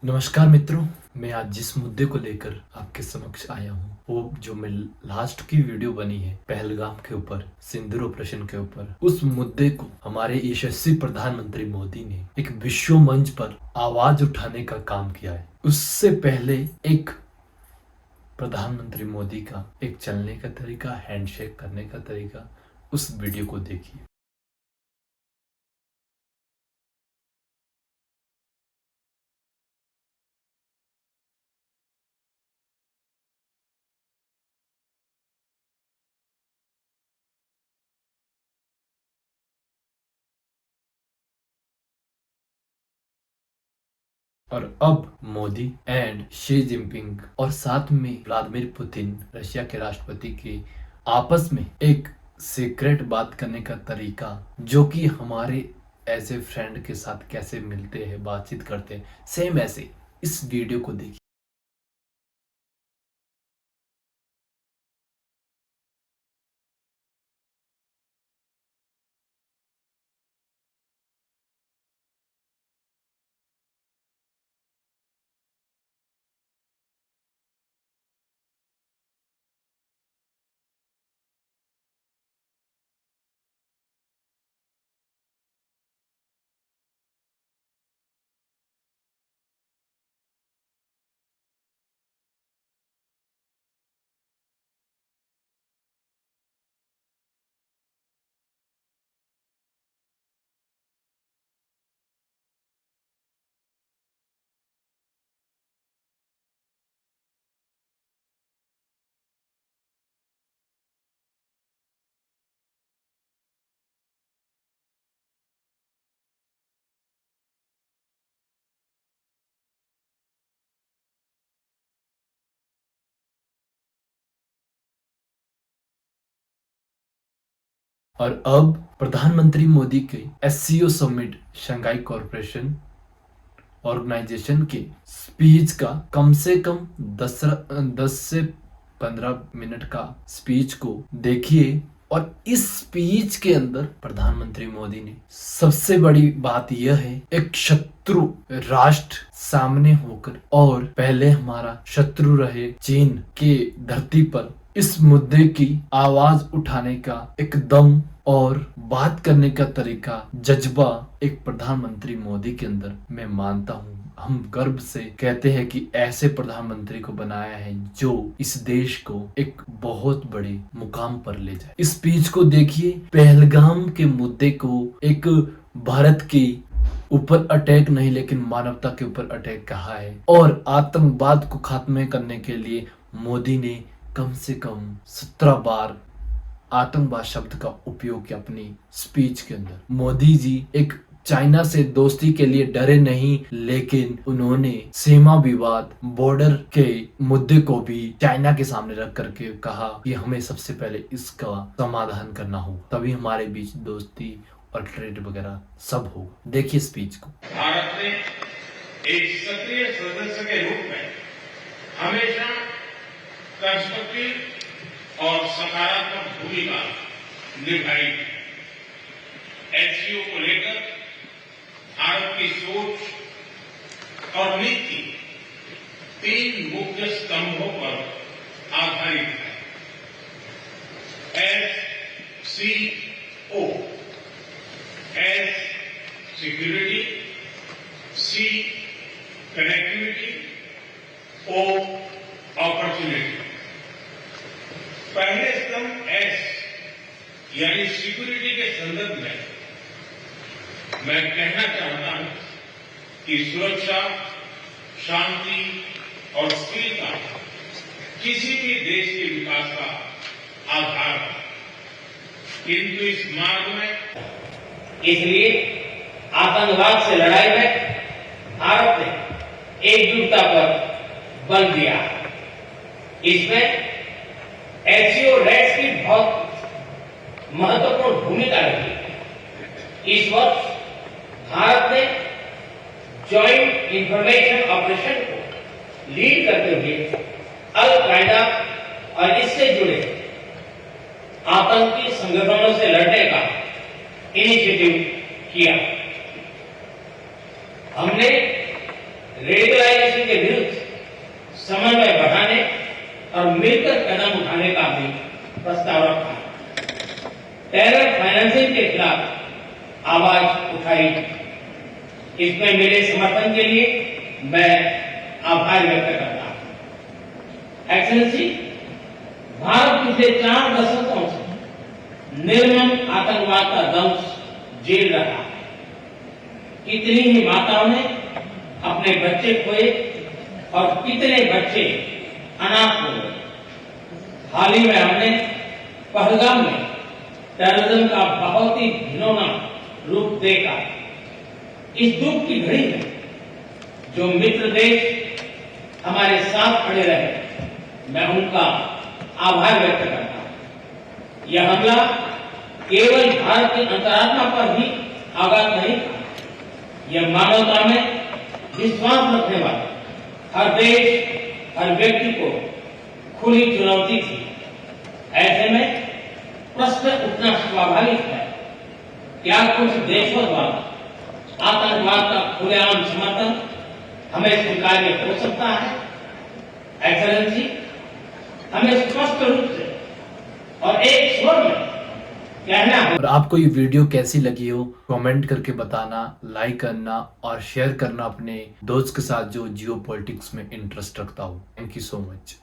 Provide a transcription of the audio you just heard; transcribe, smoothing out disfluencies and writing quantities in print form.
नमस्कार मित्रों, मैं आज जिस मुद्दे को लेकर आपके समक्ष आया हूँ वो जो मैं लास्ट की वीडियो बनी है पहलगाम के ऊपर, सिंदूर ऑपरेशन के ऊपर, उस मुद्दे को हमारे यशस्वी प्रधानमंत्री मोदी ने एक विश्व मंच पर आवाज उठाने का काम किया है। उससे पहले एक प्रधानमंत्री मोदी का एक चलने का तरीका, हैंडशेक करने का तरीका, उस वीडियो को देखिए। और अब मोदी एंड शी जिनपिंग और साथ में व्लादिमीर पुतिन, रशिया के राष्ट्रपति के आपस में एक सीक्रेट बात करने का तरीका, जो कि हमारे एज ए फ्रेंड के साथ कैसे मिलते हैं, बातचीत करते हैं, सेम ऐसे इस वीडियो को देखिए। और अब प्रधानमंत्री मोदी के SCO summit, Shanghai corporation organisation के स्पीच का कम से कम 10 से 15 मिनट का स्पीच को देखिए। और इस स्पीच के अंदर प्रधानमंत्री मोदी ने सबसे बड़ी बात यह है, एक शत्रु राष्ट्र सामने होकर, और पहले हमारा शत्रु रहे चीन के धरती पर, इस मुद्दे की आवाज उठाने का एक दम और बात करने का तरीका, जज्बा एक प्रधानमंत्री मोदी के अंदर मैं मानता हूँ। हम गर्व से कहते हैं कि ऐसे प्रधानमंत्री को बनाया है जो इस देश को एक बहुत बड़े मुकाम पर ले जाए। इस स्पीच को देखिए। पहलगाम के मुद्दे को एक भारत के ऊपर अटैक नहीं, लेकिन मानवता के ऊपर अटैक कहा है, और आतंकवाद को खात्मे करने के लिए मोदी ने कम से कम 17 बार आतंकवाद शब्द का उपयोग किया अपनी स्पीच के अंदर। मोदी जी एक चाइना से दोस्ती के लिए डरे नहीं, लेकिन उन्होंने सीमा विवाद, बॉर्डर के मुद्दे को भी चाइना के सामने रख करके कहा कि हमें सबसे पहले इसका समाधान करना हो, तभी हमारे बीच दोस्ती और ट्रेड वगैरह सब हो। देखिए स्पीच को। भारत ने एक सक्रिय सदस्य के रूप में हमेशा कंस्ट्रक्टिव और सकारात्मक भूमिका निभाई। एससीओ को लेकर भारत की सोच और नीति 3 मुख्य स्तंभों पर आधारित है। एससीओ, एस सिक्योरिटी, सी कनेक्टिविटी, ओ अपॉर्चुनिटी। पहले स्तंभ एस यानी सिक्योरिटी के संदर्भ में मैं कहना चाहता हूं कि सुरक्षा, शांति और स्थिरता किसी भी देश के विकास का आधार है, किंतु इस मार्ग में इसलिए आतंकवाद से लड़ाई में भारत ने एकजुटता पर बल दिया। इसमें एससीओ रेड्स की बहुत महत्वपूर्ण भूमिका रही। इस वर्ष भारत ने जॉइंट इंफॉर्मेशन ऑपरेशन को लीड करते हुए अल कायदा और इससे जुड़े आतंकी संगठनों से लड़ने का इनिशिएटिव किया। हमने रेडिकलाइजेशन के विरुद्ध समन्वय बढ़ाने और मिलकर कदम उठाने का भी प्रस्ताव रखा। टेरर फाइनेंसिंग के खिलाफ आवाज उठाई। इसमें मेरे समर्थन के लिए मैं आभार व्यक्त करता हूं। एक्सेलेंसी, भारत पिछले 4 दशकों से निर्मम आतंकवाद का दंश झेल रहा है। कितनी ही माताओं ने अपने बच्चे खोए और कितने बच्चे अनाथ हो गए। हाल ही में हमने पहलगाम में टेररिज्म का बहुत ही घिनौना रूप देखा। इस दुख की घड़ी में जो मित्र देश हमारे साथ खड़े रहे, मैं उनका आभार व्यक्त करता हूं। यह हमला केवल भारत की अंतरात्मा पर ही आघात नहीं था, यह मानवता में विश्वास रखने वाले हर देश, हर व्यक्ति को खुली चुनौती थी। ऐसे में प्रश्न उठना स्वाभाविक है, क्या कुछ देशों द्वारा आतंकवाद का खुलेआम समर्थन हमें स्वीकार्य हो सकता है? एक्सेलेंसी, हमें स्पष्ट रूप से और एक स्वर में कहना है। और आपको ये वीडियो कैसी लगी हो कमेंट करके बताना, लाइक करना और शेयर करना अपने दोस्त के साथ जो जियो पॉलिटिक्स में इंटरेस्ट रखता हो। Thank you so much.